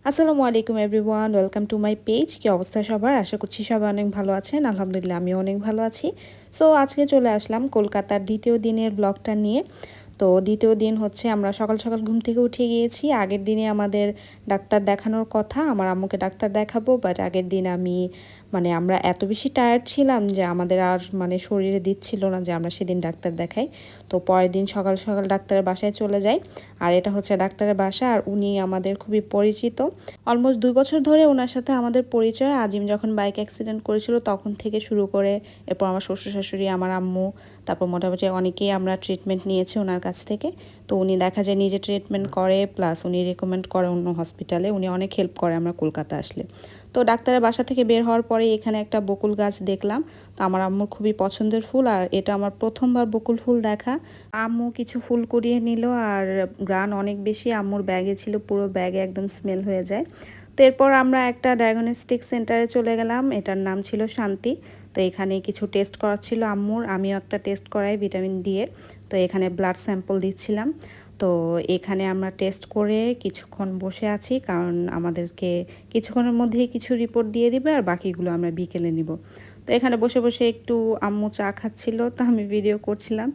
আসসালামু আলাইকুম everyone, welcome to my page. কি অবস্থা সবার? আশা করছি সবাই অনেক ভালো আছেন। আলহামদুলিল্লাহ আমিও অনেক ভালো আছি। সো আজকে চলে আসলাম কলকাতার দ্বিতীয় দিনের ব্লগটা নিয়ে। তো দ্বিতীয় দিন হচ্ছে আমরা সকাল সকাল ঘুম থেকে উঠে গিয়েছি। আগের দিনে আমাদের ডাক্তার দেখানোর কথা, আমার আম্মুকে ডাক্তার দেখাবো, বাট আগের দিন আমরা এত বেশি টায়ার্ড ছিলাম যে আমাদের আর শরীরে দিচ্ছিল না যে আমরা সেদিন ডাক্তার দেখাই। তো পরের দিন সকাল সকাল ডাক্তারের বাসায় চলে যাই। আর এটা হচ্ছে ডাক্তারের বাসা, আর উনি আমাদের খুবই পরিচিত। অলমোস্ট 2 বছর ধরে ওনার সাথে আমাদের পরিচয়। আজিম যখন বাইক অ্যাক্সিডেন্ট করেছিল তখন থেকে শুরু করে এরপর আমার শ্বশুর শাশুড়ি, আমার আম্মু, তারপর মোটামুটি অনেকেই আমরা ট্রিটমেন্ট নিয়েছি ওনার কাছ থেকে। তো উনি দেখা যায় নিজে ট্রিটমেন্ট করে, প্লাস উনি রেকমেন্ড করে অন্য হসপিটালে। উনি অনেক হেল্প করে আমরা কলকাতা আসলে। তো ডাক্তারের বাসা থেকে বের হওয়ার পরে এখানে একটা বকুল গাছ দেখলাম। তো আমার আম্মুর খুবই পছন্দের ফুল, আর এটা আমার প্রথমবার বকুল ফুল দেখা। আম্মু কিছু ফুল কুড়িয়ে নিল, আর গ্রান অনেক বেশি আম্মুর ব্যাগে ছিল, পুরো ব্যাগে একদম স্মেল হয়ে যায়। তো এরপর আমরা একটা ডায়াগনস্টিক সেন্টারে চলে গেলাম, এটার নাম ছিল শান্তি। তো এখানে কিছু টেস্ট করার ছিল আম্মুর, আমিও একটা টেস্ট করাই ভিটামিন ডি এর। তো এখানে ব্লাড স্যাম্পল দিচ্ছিলাম। তো এখানে আমরা টেস্ট করে কিছুক্ষণ বসে আছি, কারণ আমাদেরকে কিছুক্ষণের মধ্যেই কিছু রিপোর্ট দিয়ে দিবে, আর বাকিগুলো আমরা বিকেলে নিব। তো এখানে বসে বসে একটু আম্মু চা খাচ্ছিল, তো আমি ভিডিও করছিলাম।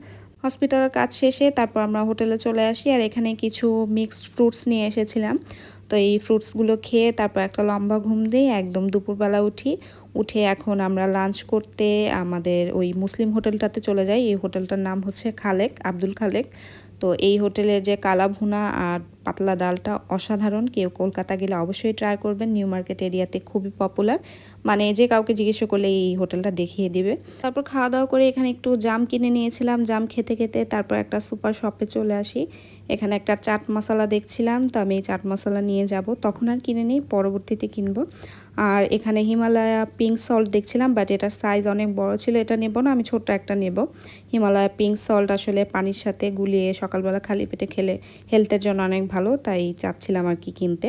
হসপিটালের কাজ শেষে তারপর আমরা হোটেলে চলে আসি, আর এখানে কিছু মিক্সড ফ্রুটস নিয়ে এসেছিলাম। তো এই ফ্রুটসগুলো খেয়ে তারপর একটা লম্বা ঘুম দিই, একদম দুপুরবেলা উঠে এখন আমরা লাঞ্চ করতে আমাদের ওই মুসলিম হোটেলটাতে চলে যাই। এই হোটেলটার নাম হচ্ছে খালেক, আব্দুল খালেক। তো এই হোটেলের যে কালা ভুনা আর পাতলা ডালটা অসাধারণ। কেউ কলকাতা গেলে অবশ্যই ট্রাই করবেন, নিউ মার্কেট এরিয়াতে খুবই পপুলার। যে কাউকে জিজ্ঞেস করলে এই হোটেলটা দেখিয়ে দিবে। তারপর খাওয়া দাওয়া করে এখানে একটু জাম কিনে নিয়েছিলাম। জাম খেতে খেতে তারপর একটা সুপার শপে চলে আসি। এখানে একটা চাট মশলা দেখছিলাম, তো আমি এই চাট মশলা নিয়ে যাব। তখন আর কিনে নিই, পরবর্তীতে কিনবো। আর এখানে হিমালয়া পিঙ্ক সল্ট দেখছিলাম, বাট এটার সাইজ অনেক বড় ছিল, এটা নেব না, আমি ছোট্ট একটা নেব। হিমালয়া পিঙ্ক সল্ট আসলে পানির সাথে গুলিয়ে সকালবেলা খালি পেটে খেলে হেলথের জন্য অনেক ভালো, তাই চাচ্ছিলাম আর কি কিনতে।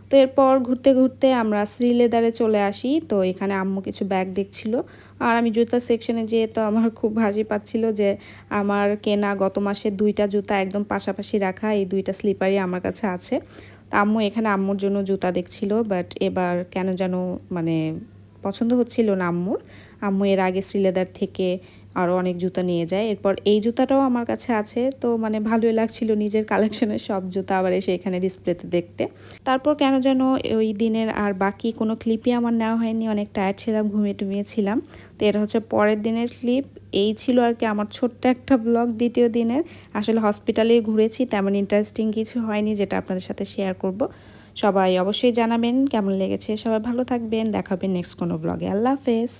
তো এরপর ঘুরতে ঘুরতে আমরা শ্রীলেদারে চলে আসি। তো এখানে আম্মু কিছু ব্যাগ দেখছিল, আর আমি জুতা সেকশনে যেয়ে তো আমার খুব হাসি পাচ্ছিল যে আমার কেনা গত মাসের 2টা জুতা একদম পাশাপাশি রাখা, এই 2টা স্লিপারই আমার কাছে আছে। তো আম্মু এখানে আম্মুর জন্য জুতা দেখছিল, বাট এবার কেন যেন মানে পছন্দ হচ্ছিল না আম্মুর। আম্মু এর আগে শ্রীলেদার থেকে আরও অনেক জুতা নিয়ে যায়। এরপর এই জুতাটাও আমার কাছে আছে, তো ভালোই লাগছিল নিজের কালেকশনের সব জুতা আবার এসে এখানে ডিসপ্লেতে দেখতে। তারপর কেন যেন ওই দিনের আর বাকি কোনো ক্লিপই আমার নেওয়া হয়নি, অনেক টায়ার্ড ছিলাম, ঘুমিয়েছিলাম। তো এটা হচ্ছে পরের দিনের ক্লিপ। এই ছিল আর কি আমার ছোট্ট একটা ব্লগ দ্বিতীয় দিনের। আসলে হসপিটালেই ঘুরেছি, তেমন ইন্টারেস্টিং কিছু হয়নি যেটা আপনাদের সাথে শেয়ার করব। সবাই অবশ্যই জানাবেন কেমন লেগেছে। সবাই ভালো থাকবেন, দেখা হবে নেক্সট কোনো ব্লগে। আল্লাহ হাফেজ।